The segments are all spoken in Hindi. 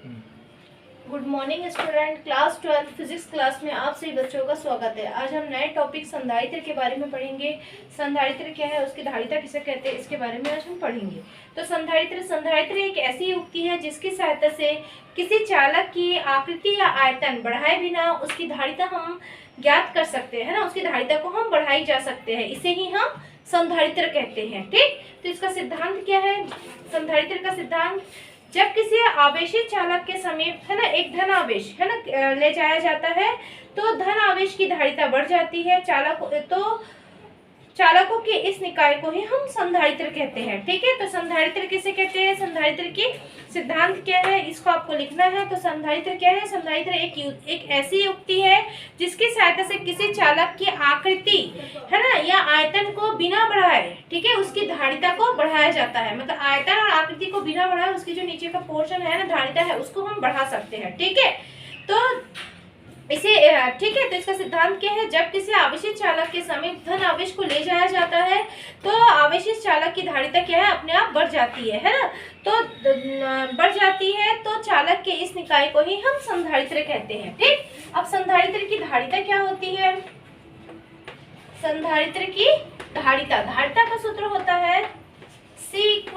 Good morning student, class 12 physics class में आप सभी बच्चों का स्वागत है। आज हम नए टॉपिक संधारित्र के बारे में पढ़ेंगे। संधारित्र क्या है, उसकी धारिता किसे कहते हैं, इसके बारे में आज हम पढ़ेंगे। तो संधारित्र एक ऐसी युक्ति है जिसकी सहायता से किसी चालक की आकृति या आयतन बढ़ाए बिना उसकी धारिता हम ज्ञात कर सकते हैं ना, उसकी धारिता को हम बढ़ाई जा सकते हैं, इसे ही हम संधारित्र कहते हैं। ठीक, तो इसका सिद्धांत क्या है? संधारित्र का सिद्धांत, जब किसी आवेशित चालक के समीप है ना एक धन आवेश है ना ले जाया जाता है तो धन आवेश की धारिता बढ़ जाती है। चालकों के इस निकाय को ही हम संधारित्र कहते हैं। ठीक है, तो संधारित्र किसे कहते हैं? संधारित्र की सिद्धांत क्या है, इसको आपको लिखना है। तो संधारित्र क्या है? संधारित्र एक ऐसी युक्ति है जिसकी सहायता से किसी चालक की आकृति है ना या आयतन को बिना बढ़ाए, ठीक है, उसकी धारिता को बढ़ाया जाता है। मतलब आयतन और आकृति को बिना बढ़ाए उसकी जो नीचे का पोर्शन है ना, धारिता है, उसको हम बढ़ा सकते हैं। ठीक है, तो इसे ठीक है, तो इसका सिद्धांत क्या है? जब किसी आवेशित चालक के समीप धन आवेश को ले जाया जाता है तो आवेशित चालक की धारिता क्या है? अपने आप बढ़ जाती है ना, तो बढ़ जाती है। तो चालक के इस निकाय को ही हम संधारित्र कहते हैं। ठीक, अब संधारित्र की धारिता क्या होती है? संधारित्र की धारिता का सूत्र होता है C =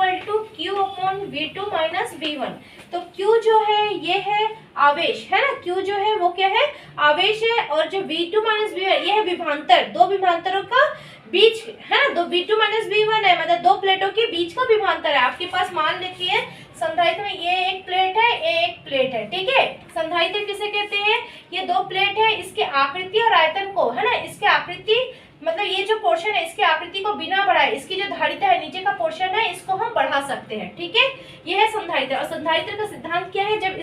Q/V2 - V1। तो Q जो है ये है आवेश है ना, Q जो है वो क्या है? आवेश है, और जो V2 - V1 ये है विभवांतर, दो विभवांतरों का बीच है ना, दो V2 - V1 है, मतलब दो प्लेटों के बीच का विभवांतर है। आपके पास मान लीजिए संधारित्र में ये एक प्लेट है, ये एक प्लेट है। ठीक है, संधारित्र किसे कहते हैं? ये दो प्लेट है, इसके आकृति और आयतन को है ना, इसके आकृति मतलब ये जो पोर्शन है इसकी आकृति को बिना बढ़ाए इसकी जो धारिता है, नीचे का पोर्शन है, इसको हम बढ़ा सकते हैं। ठीक है, ये है संधारित्र। और संधारित्र का सिद्धांत क्या है? जब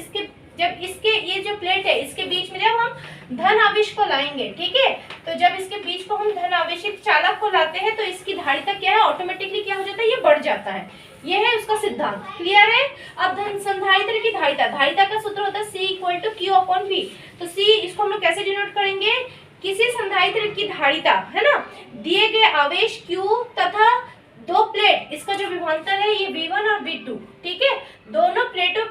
इसके ये जो प्लेट है इसके बीच में जब हम धन आवेश को लाएंगे, ठीक है, तो जब इसके बीच को हम धन आवेशित चालक को लाते हैं तो इसकी धारिता क्या है? ऑटोमेटिकली क्या हो जाता है? ये बढ़ जाता है। ये है उसका सिद्धांत। क्लियर है? अब संधारित्र की धारिता का सूत्र होता है C = Q/V। तो C इसको हम लोग कैसे डिनोट करेंगे? किसी संधारित्र की धारिता है ना, दिए गए आवेश Q तथा दो प्लेट, इसका जो विभवांतर है ये V1 और V2, ठीक है, दोनों प्लेटों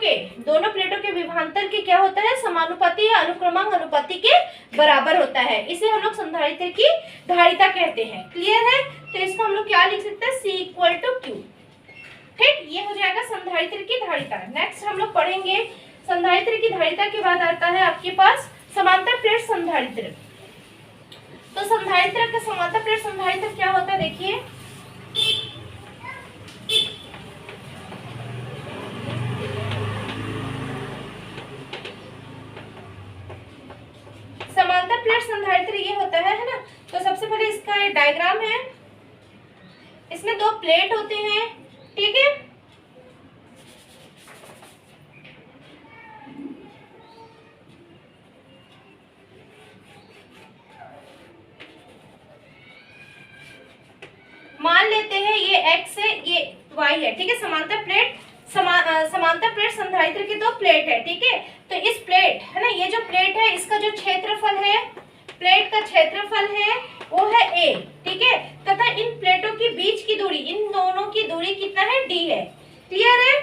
के विभवांतर के क्या होता है? समानुपाती या अनुक्रमांक अनुपाती के बराबर होता है। इसे हम लोग संधारित्र की धारिता कहते हैं। क्लियर है? तो इसको हम लोग क्या लिख सकते हैं? C = Q। ठीक, ये हो जाएगा संधारित्र की धारिता। नेक्स्ट हम लोग पढ़ेंगे संधारित्र की धारिता के बाद आता है आपके पास समांतर प्लेट संधारित्र। तो संधारित्र का समांतर प्लेट संधारित्र क्या होता है? देखिए, समांतर प्लेट संधारित्र ये होता है ना। तो सबसे पहले इसका डायग्राम है, इसमें दो प्लेट होते हैं, ठीक है, मान लेते हैं ये x है, ये y है। ठीक है, समांतर प्लेट संधारित्र की दो प्लेट है। ठीक है, तो इस प्लेट है ना, ये जो प्लेट है इसका जो क्षेत्रफल है, प्लेट का क्षेत्रफल है वो है a। ठीक है, तथा इन प्लेटों के बीच की दूरी, इन दोनों की दूरी कितना है? d है। क्लियर है?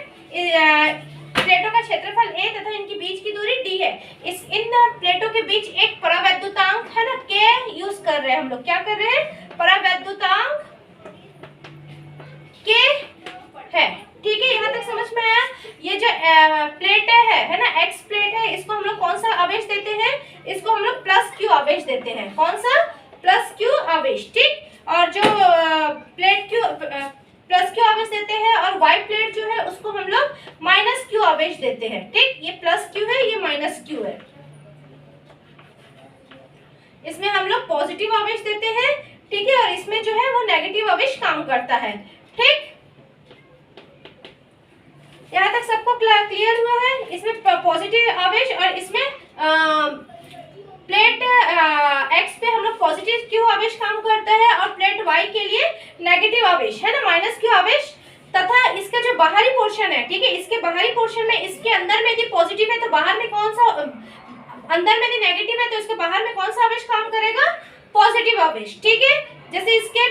प्लेटों का क्षेत्रफल a तथा इनके बीच की दूरी d है। इन प्लेटों के बीच एक परावैद्युतांक है ना k यूज कर रहे हैं हम लोग। क्या कर रहे हैं? परावैद्युतांक के है। ठीक है, यहाँ तक समझ में आया? ये जो प्लेट है ना, एक्स प्लेट है, इसको हम लोग कौन सा आवेश देते हैं? इसको हम लोग +Q आवेश देते हैं। कौन सा? +Q आवेश। ठीक, और जो प्लेट Q +Q आवेश देते हैं, और वाई प्लेट जो है उसको हम लोग -Q आवेश देते हैं। ठीक, ये +Q है, ये -Q है। इसमें हम लोग पॉजिटिव आवेश देते हैं, ठीक है, और इसमें जो है वो नेगेटिव आवेश काम करता है। ठीक, यहाँ तक सबको क्लियर हुआ है? इसमें पॉजिटिव आवेश और इसमें प्लेट एक्स पे हम लोग पॉजिटिव Q आवेश काम करता है, और प्लेट वाई के लिए नेगेटिव आवेश है ना, -Q आवेश। तथा इसका जो बाहरी पोर्शन है, ठीक है, इसके बाहरी पोर्शन में, इसके अंदर में यदि पॉजिटिव है तो बाहर में कौन सा, अंदर में यदि नेगेटिव है तो इसके बाहर में कौन सा आवेश काम करेगा? पॉजिटिव आवेश। ठीक है, जैसे इसके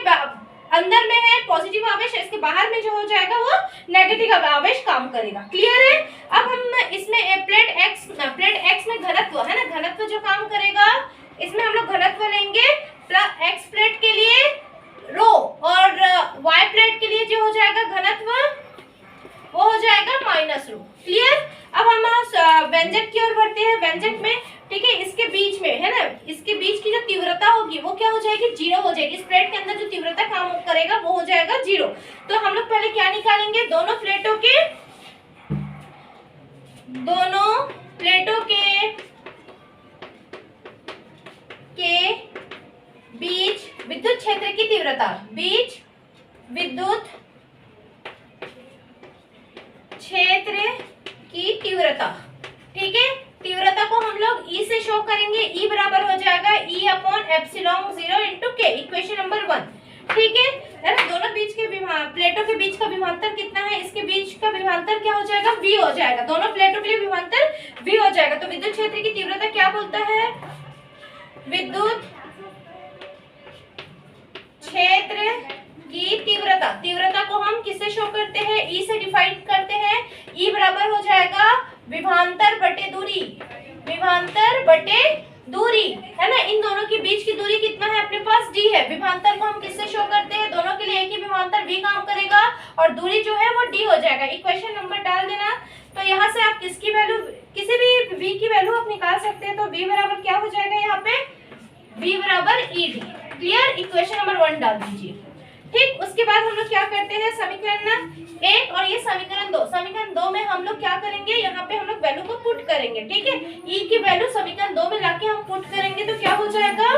अंदर में है पॉजिटिव आवेश, इसके बाहर में जो हो जाएगा वो नेगेटिव आवेश काम करेगा। क्लियर है? अब हम इसमें प्लेट एक्स में घनत्व है ना, घनत्व जो काम करेगा इसमें हम लोग घनत्व लेंगे एक्स प्लेट के लिए रो, और वाई प्लेट के लिए जो हो जाएगा घनत्व वो हो जाएगा माइनस रो। क्लियर? अब हम व्यंजक की ओर बढ़ते हैं। व्यंजक में ठीक है, इसके बीच में है ना, इसके बीच की जो तीव्रता होगी वो क्या हो जाएगी, जीरो हो जाएगी। इस प्लेट के अंदर जो तीव्रता काम करेगा वो हो जाएगा जीरो। तो हम लोग पहले क्या निकालेंगे, दोनों प्लेटों के बीच विद्युत क्षेत्र की तीव्रता, बीच विद्युत क्षेत्र की तीव्रता। ठीक है, तीव्रता को हम लोग E से शो करेंगे। E बराबर हो जाएगा E upon epsilon 0 into K, equation number 1। ठीक है ना, दोनों बीच के प्लेटों के बीच का विभवांतर कितना है, इसके बीच का विभवांतर क्या हो जाएगा, V हो जाएगा। दोनों प्लेटों के लिए विभवांतर V हो जाएगा। तो विद्युत क्षेत्र की तीव्रता क्या बोलता है, विद्युत क्षेत्र की तीव्रता को हम किससे शो करते हैं, E से डिफाइन करते हैं। E बराबर हो जाएगा विभवांतर बटे दूरी, विभवांतर बटे दूरी है ना। इन दोनों के बीच की दूरी कितना है, अपने पास D है। विभवांतर को हम किससे शो करते हैं, दोनों के लिए एक ही विभवांतर V काम करेगा और दूरी जो है वो D हो जाएगा। इक्वेशन नंबर डाल देना। तो यहाँ से आप किसकी वैल्यू, किसी भी V की वैल्यू आप निकाल सकते हैं। तो V बराबर क्या हो जाएगा, यहाँ पे V बराबर ED। क्लियर? इक्वेशन नंबर 1 डाल दीजिए। ठीक, उसके बाद हम लोग क्या करते हैं, समीकरण 1 और ये समीकरण 2, समीकरण 2 में हम लोग क्या करेंगे, यहाँ पे हम लोग वैल्यू को पुट करेंगे। ठीक है, E की वैल्यू समीकरण 2 में लाके हम पुट करेंगे तो क्या हो जाएगा,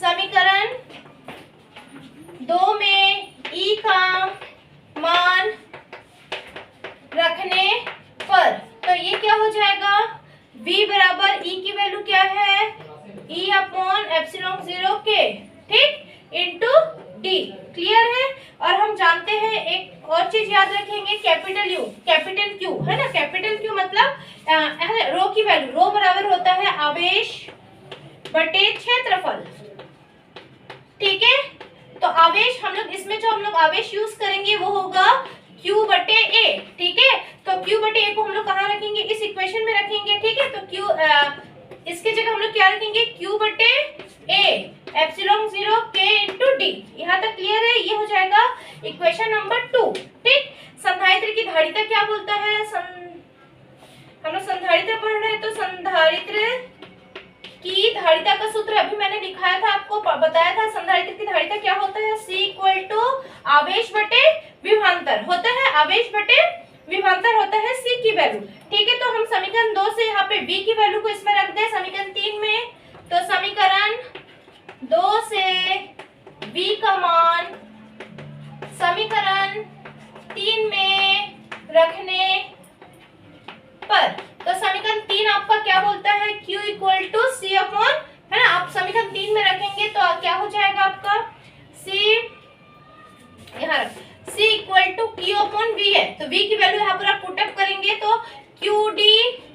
समीकरण 2 में E का मान रखने पर तो ये क्या हो जाएगा, V बराबर E की वैल्यू क्या है, E अपॉन एप्सिलॉन 0 K, ठीक, इंटू D। क्लियर है? और हम जानते हैं एक और चीज याद रखेंगे, कैपिटल U कैपिटल Q है ना, कैपिटल Q मतलब रो की वैल्यू, रो बराबर होता है आवेश बटे क्षेत्रफल। ठीक है, तो आवेश हम लोग इसमें जो हम लोग आवेश यूज करेंगे वो होगा Q बटे A। ठीक है, तो Q बटे A को हम लोग कहाँ रखेंगे, इस इक्वेशन में रखेंगे। ठीक है, तो Q इसके जगह हम लोग क्या रखेंगे, Q बटे A epsilon 0 K into D। यहाँ तक क्लियर है? ये हो जाएगा इक्वेशन नंबर 2। ठीक, संधारित्र की धारिता क्या बोलता है, हम लोग संधारित्र पढ़ रहे हैं तो संधारित्र की धारिता का सूत्र अभी मैंने दिखाया था, आपको बताया था। संधारित्र की धारिता क्या होता है, C इक्वल टू आवेश बटे विभवांतर होता है, आवेश बटे विभवांतर होता है C की वैल्यू। ठीक है, तो हम समीकरण 2 से यहाँ पे V की वैल्यू को इसमें रख दें समीकरण 3 में। तो समीकरण 2 से V का मान समीकरण 3 में रखने पर, तो समीकरण 3 आपका क्या बोलता है, Q equal to C upon, है ना, आप समीकरण 3 में रखेंगे तो क्या हो जाएगा आपका C, यहाँ रख C equal to Q upon V है, तो V की वैल्यू यहाँ पर आप पुटअप करेंगे तो QD।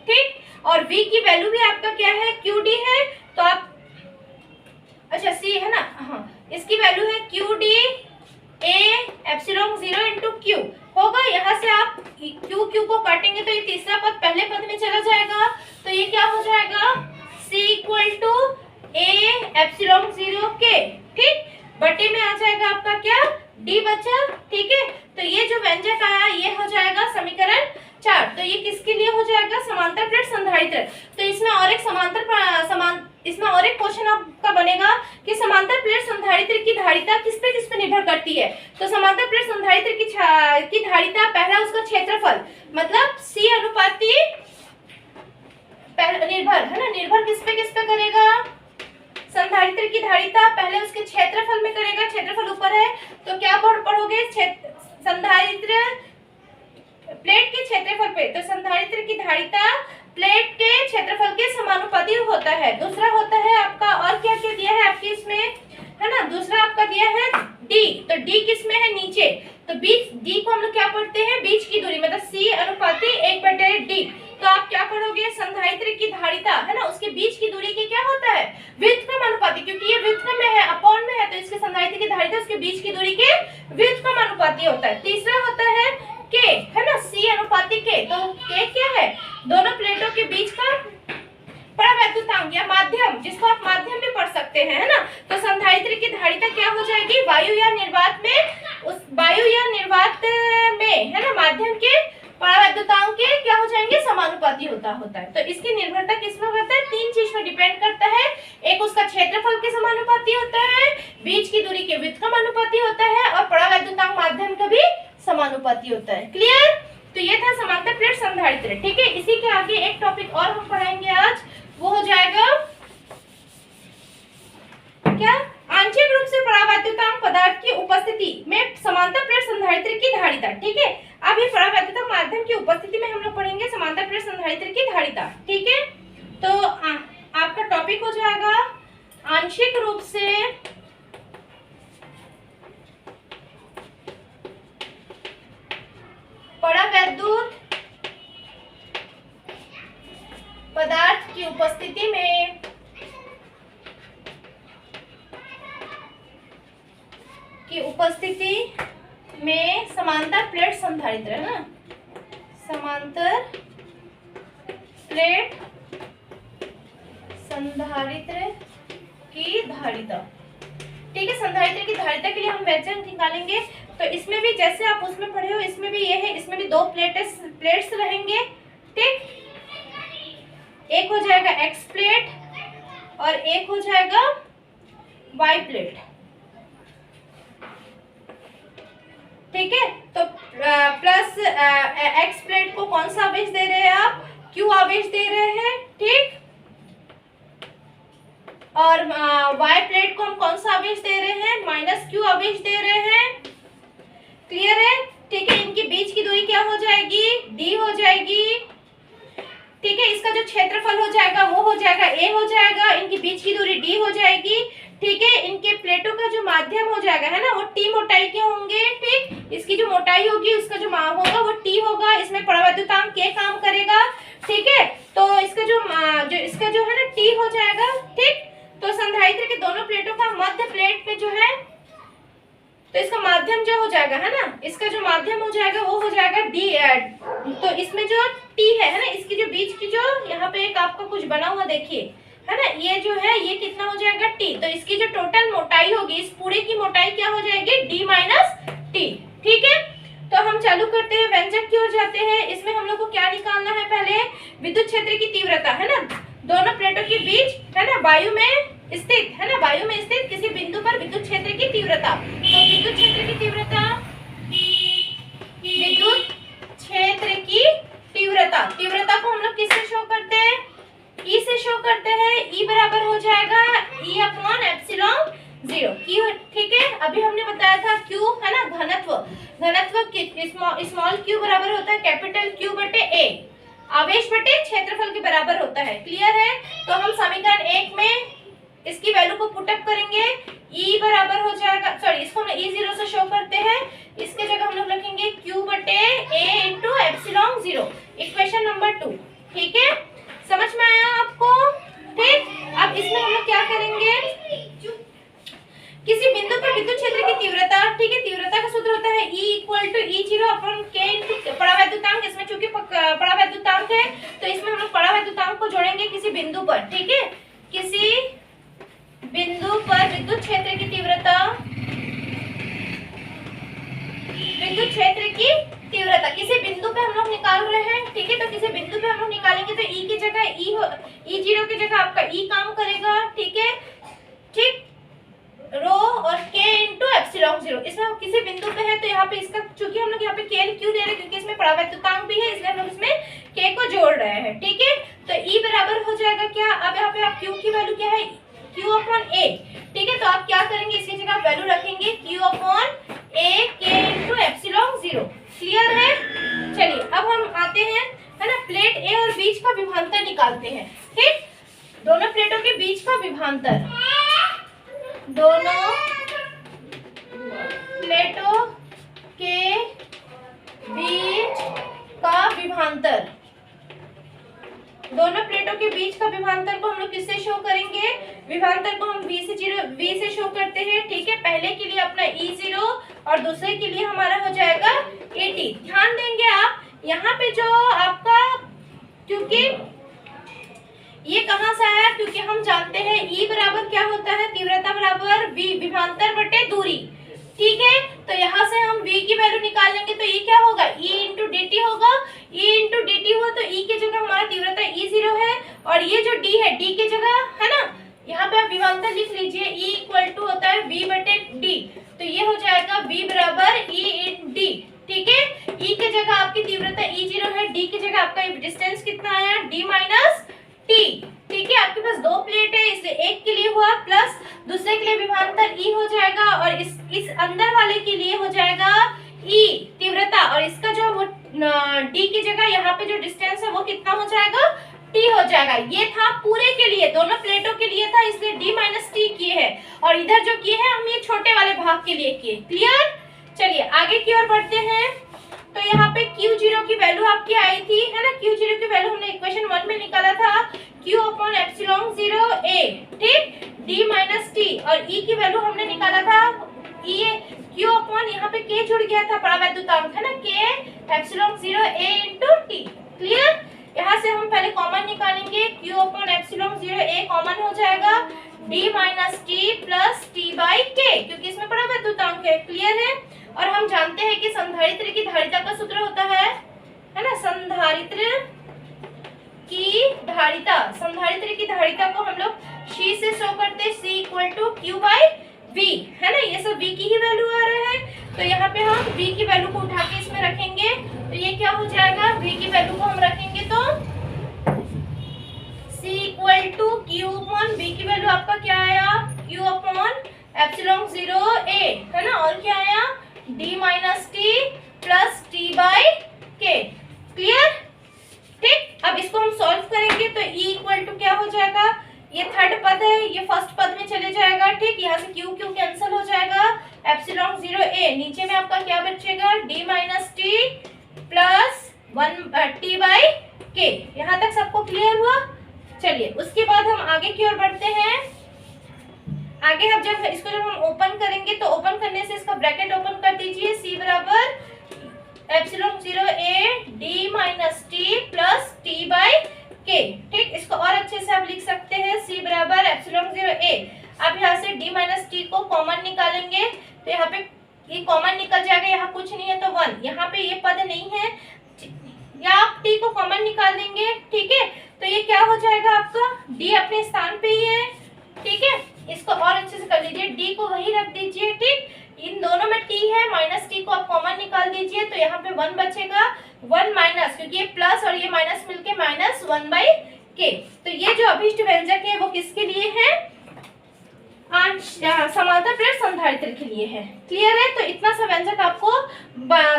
ठीक, और V की वैल्यू भी आपका क्या है, QD है, तो आप अच्छा C है ना, हाँ, इसकी वैल्यू है QD A epsilon 0 into Q होगा। यहाँ से आप Q को काटेंगे तो ये तीसरा पद पहले पद में चला जाएगा, तो ये क्या हो जाएगा, C equal to A epsilon 0 K। ठीक, बटे में आ जाएगा आपका क्या, D बचा। ठीक है, तो ये जो व्यंजक आया ये हो जाएगा समीकरण 4। तो ये किसके लिए हो जाएगा, समांतर प्लेट संधारित्र। तो इसमें और एक इसमें और एक क्वेश्चन आपका बनेगा कि समांतर प्लेट संधारित्र की धारिता किस पे निर्भर करती है। तो समांतर प्लेट संधारित्र की धारिता, पहला उसका क्षेत्रफल मतलब C अनुपाती निर्भर है ना, निर्भर किस पे करेगा, संधारित्र की धारिता पहले उसके क्षेत्रफल में करेगा, क्षेत्रफल ऊपर है तो क्या पढ़ोगे, संधारित्र प्लेट के क्षेत्रफल पे, तो संधारित्र की धारिता प्लेट के क्षेत्रफल के समानुपाती होता है। दूसरा होता है आपका, और क्या क्या दिया है आपके इसमें, है ना, दूसरा आपका दिया है D। तो D किस में है, नीचे, तो बीच D को हम लोग क्या पढ़ते हैं, बीच की दूरी मतलब C अनुपाती 1/D। तो आप क्या पढ़ोगे, संधारित्र की धारिता धारिता है ना उसके बीच की दूरी की क्या होता है, व्युत्क्रम अनुपाती, क्योंकि ये व्युत्क्रम में है, अपॉन में है, तो इसके संधारित्र की धारिता उसके बीच की दूरी के व्युत्क्रम अनुपाती होता है। तीसरा होता है के, है ना, सी अनुपाती के। तो के क्या है, दोनों प्लेटों के बीच का परावैद्युतांक या माध्यम, जिसको आप माध्यम भी पढ़ सकते हैं, है ना। तो संधारित्र की धारिता क्या हो जाएगी, वायु या निर्वात में, उस वायु या निर्वात में, है ना, माध्यम के परावैद्युतांक के क्या हो जाएंगे, समानुपाती होता है। तो इसकी निर्भरता किसमें करता है, तीन चीज में डिपेंड करता है। एक उसका क्षेत्रफल के समानुपाती होता है, बीच की दूरी के व्युत्क्रम अनुपाती होता है, और परावैद्युतांक माध्यम का भी समानुपाती होता है। क्लियर। तो ये था समांतर प्लेट संधारित्र। ठीक है, इसी के आगे एक टॉपिक और हम पढ़ाएंगे आज, वो हो जाएगा क्या, आंशिक रूप से परावैद्युतांक पदार्थ की उपस्थिति में समांतर प्लेट संधारित्र की धारिता। ठीक है, अब ये परावैद्युतांक माध्यम की उपस्थिति में हम लोग पढ़ेंगे समांतर प्लेट संधारित्र की धारिता। ठीक है, तो आपका टॉपिक हो जाएगा आंशिक रूप से परावैद्युत पदार्थ की उपस्थिति में समांतर प्लेट संधारित्र, है ना, समांतर प्लेट संधारित्र की धारिता। ठीक है, संधारित्र की धारिता के लिए हम व्यंजक निकालेंगे। तो इसमें भी जैसे आप उसमें पढ़े हो, इसमें भी ये है, इसमें भी दो प्लेट्स रहेंगे। ठीक, एक हो जाएगा एक्स प्लेट और एक हो जाएगा वाई प्लेट। ठीक है, तो प्लस एक्स प्लेट को कौन सा आवेश दे रहे हैं आप, क्यू आवेश दे रहे हैं। ठीक, और वाई प्लेट को हम कौन सा आवेश दे रहे हैं, माइनस क्यू आवेश दे रहे हैं। क्लियर है। ठीक है, इनके बीच की दूरी क्या हो जाएगी, डी हो जाएगी। ठीक है, इसका जो क्षेत्रफल हो जाएगा वो हो जाएगा ए हो जाएगा, इनके बीच की दूरी डी हो जाएगी। ठीक है, इनके प्लेटों का जो माध्यम हो जाएगा, है ना, वो टी मोटाई के होंगे। ठीक, इसकी जो मोटाई होगी उसका जो होगा वो टी होगा, इसमें परावैद्युतांक के काम करेगा। ठीक है, तो इसका इसका जो है ना टी हो जाएगा। ठीक, तो संधारित्र के दोनों प्लेटों का मध्य प्लेट पे जो है, तो इसका माध्यम जो हो जाएगा, है ना, इसका जो माध्यम हो जाएगा वो हो जाएगा डी। तो इसमें जो टी है ना, इसकी जो बीच की जो यहाँ पे एक आपका कुछ बना हुआ देखिए, है ना, ये जो है ये कितना हो जाएगा टी। तो इसकी जो टोटल मोटाई होगी, इस पूरे की मोटाई क्या हो जाएगी, डी माइनस टी। ठीक है, तो हम चालू करते हैं, व्यंजक की ओर जाते हैं। इसमें हम लोग को क्या निकालना है, पहले विद्युत क्षेत्र की तीव्रता, है ना, दोनों प्लेटों के बीच, है ना, वायु में स्थित, है ना, वायु में स्थित किसी बिंदु पर विद्युत क्षेत्र की तीव्रता। तो विद्युत क्षेत्र की तीव्रता, विद्युत क्षेत्र की तीव्रता को हम लोग किससे शो करते हैं, ई से शो करते हैं। ई बराबर हो जाएगा ई अपॉन एप्सिलॉन 0 ठीक है, अभी हमने बताया था क्यू, है ना, घनत्व स्मॉल क्यू बराबर होता है कैपिटल क्यू बटे ए, आवेश बटे क्षेत्रफल के बराबर होता है। क्लियर है। तो हम समीकरण 1 में इसकी वैल्यू को पुटअप करेंगे, E बराबर हो जाएगा, सॉरी इसको हम E0 से शो करते हैं, इसके जगह हम लोग लिखेंगे Q बटे A into epsilon 0, equation number 2। ठीक है, समझ में आया आपको। ठीक, अब इसमें हम लोग क्या करेंगे, किसी बिंदु पर विद्युत क्षेत्र की तीव्रता। ठीक है, तीव्रता का सूत्र होता है E equal to E0 upon K into परावैद्युतांक। इसमें चूंकि परावैद्युतांक है तो इसमें हम लोग परावैद्युतांक को जोड़ेंगे किसी बिंदु पर। ठीक है, किसी बिंदु पर विद्युत क्षेत्र की तीव्रता, विद्युत क्षेत्र की तीव्रता किसी बिंदु पे हम लोग निकाल रहे हैं। ठीक है, तो किसी बिंदु पे हम लोग निकालेंगे तो E की जगह E0 की जगह आपका E काम करेगा। ठीक है, ठीक, रो और K इंटू एप्सिलॉन 0, इसमें हम किसी बिंदु पे है तो यहाँ पे इसका, चूंकि हम लोग यहाँ पे K क्यों दे रहे हैं, क्योंकि इसमें परावैद्युतांक भी है, इसलिए हम लोग इसमें K को जोड़ रहे हैं। ठीक है, तो E बराबर हो जाएगा क्या, अब यहाँ पे आप Q की वैल्यू क्या है, Q अपॉन A। ठीक है, तो आप क्या करेंगे, इसकी जगह वैल्यू रखेंगे Q upon A K into epsilon 0। Clear है। चलिए अब हम आते हैं, है ना, प्लेट A और बीच का विभवांतर निकालते हैं। ठीक, दोनों प्लेटों के बीच का विभवांतर, दोनों प्लेटों के बीच का विभवांतर दोनों प्लेटों के बीच का विभवांतर को हम लोग किससे शो करेंगे? विभवांतर को हम v से शो करते हैं, ठीक है। पहले के लिए अपना E0 और दूसरे के लिए हमारा हो जाएगा AT। ध्यान देंगे आप यहाँ पे जो आपका, क्योंकि ये कहाँ से आया? क्योंकि हम जानते हैं E बराबर क्या होता है? तीव्रता बराबर v, विभवांतर बटे दूरी, ठीक है। तो यहाँ से हम v की वैल्यू निकाल लेंगे तो E क्या होगा? E इंटू dt होगा। E इंटू dt हुआ तो E की जगह हमारा तीव्रता E0 है और ये जो D है D की जगह है ना, यहाँ पे आप विभवांतर लिख लीजिए। E इक्वल टू होता है v बटे d, तो ये हो जाएगा v बराबर E इन d, ठीक है। E की जगह आपकी तीव्रता E0 है, D की जगह आपका डिस्टेंस कितना आया? D माइनस t, ठीक है। आपके पास दो प्लेट है इसलिए एक के लिए हुआ प्लस दूसरे के लिए विभवांतर E हो जाएगा और इस अंदर वाले के लिए हो जाएगा E तीव्रता और इसका जो वो D की जगह यहाँ पे जो डिस्टेंस है वो कितना हो जाएगा? T हो जाएगा। ये था पूरे के लिए, दोनों प्लेटों के लिए था इसलिए D माइनस टी किए है और इधर जो किए हैं हम ये छोटे वाले भाग के लिए किए। क्लियर? चलिए आगे की ओर बढ़ते हैं। तो यहाँ पे Q0 की वैल्यू आपकी आई थी, है ना। Q0 की वैल्यू हमने इक्वेशन 1 में निकाला था Q अपॉन एप्सिलॉन 0 A, ठीक। D माइनस टी और E की वैल्यू हमने निकाला था E Q अपॉन यहाँ पे K जुड़ गया था, बड़ा वैद्युतांक है ना, K epsilon 0 A into T. Clear? यहाँ से हम पहले कॉमन निकालेंगे। Q upon epsilon 0 A common हो जाएगा D minus T plus T by K, क्योंकि इसमें बड़ा वैद्युतांक है। क्लियर है? और हम जानते हैं कि संधारित्र की धारिता का सूत्र होता है ना, संधारित्र की धारिता को हम लोग C से शो करते हैं, C equal to Q by V, है ना। ये सब V की ही वैल्यू आ रहा है तो यहाँ पे हम V की वैल्यू को उठा के इसमें रखेंगे तो ये क्या हो जाएगा? V की वैल्यू को हम रखेंगे तो C equal to Q upon V की वैल्यू आपका क्या आया? Q अपॉन एप्सिलॉन 0 A, है ना। और क्या आया? D minus T plus T by K। Clear? ठीक। अब इसको हम सॉल्व करेंगे तो E इक्वल टू क्या हो जाएगा? ये थर्ड पद है, ये फर्स्ट पद में चले जाएगा, ठीक। यहाँ से Q कैंसिल हो जाएगा, एप्सिलॉन 0 A नीचे में आपका क्या बचेगा? D minus T plus 1 T by K। यहाँ तक सबको क्लियर हुआ? चलिए उसके बाद हम आगे की ओर बढ़ते हैं। आगे हम जब हम ओपन करेंगे तो ओपन करने से इसका ब्रैकेट ओपन कर दीजिए। C बराबर epsilon 0 A D minus T plus T by K, ठीक। इसको और अच्छे से आप लिख सकते हैं C बराबर एप्सिलॉन 0 A। आप यहाँ से D माइनस टी को कॉमन निकालेंगे तो यहाँ पे ये कॉमन निकल जाएगा, यहाँ कुछ नहीं है तो 1, यहाँ पे ये पद नहीं है या आप T को कॉमन निकाल देंगे, ठीक है। तो ये क्या हो जाएगा आपका? D अपने स्थान पे ही है, ठीक है। इसको और अच्छे से कर लीजिए, D को वही रख दीजिए, ठीक। इन दोनों में T है, माइनस T को आप कॉमन निकाल दीजिए तो यहाँ पे 1 बचेगा, 1 माइनस, क्योंकि ये प्लस और ये माइनस मिलके माइनस 1 बाई K। तो ये जो अभिष्ट व्यंजक है वो किसके लिए है? समांतर प्लेट संधारित्र के लिए है। क्लियर है? तो इतना सा व्यंजक आपको,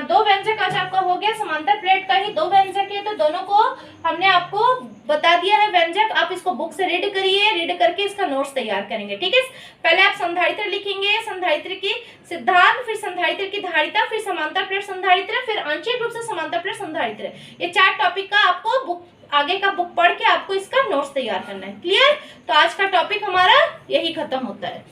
दो व्यंजक आज आपका हो गया। समांतर प्लेट का ही दो व्यंजक है तो दोनों को हमने आपको बता दिया है व्यंजक। आप इसको बुक से रीड करिए, रीड करके इसका नोट्स तैयार करेंगे, ठीक है। पहले आप संधारित्र लिखेंगे, संधारित्र की सिद्धांत, फिर संधारित्र की धारिता, फिर समांतर प्लेट संधारित्र, फिर आंशिक रूप से समांतर प्लेट संधारित्र। ये 4 टॉपिक का आपको बुक, आगे का बुक पढ़ के आपको इसका नोट्स तैयार करना है। क्लियर? तो आज का टॉपिक हमारा यही खत्म होता है।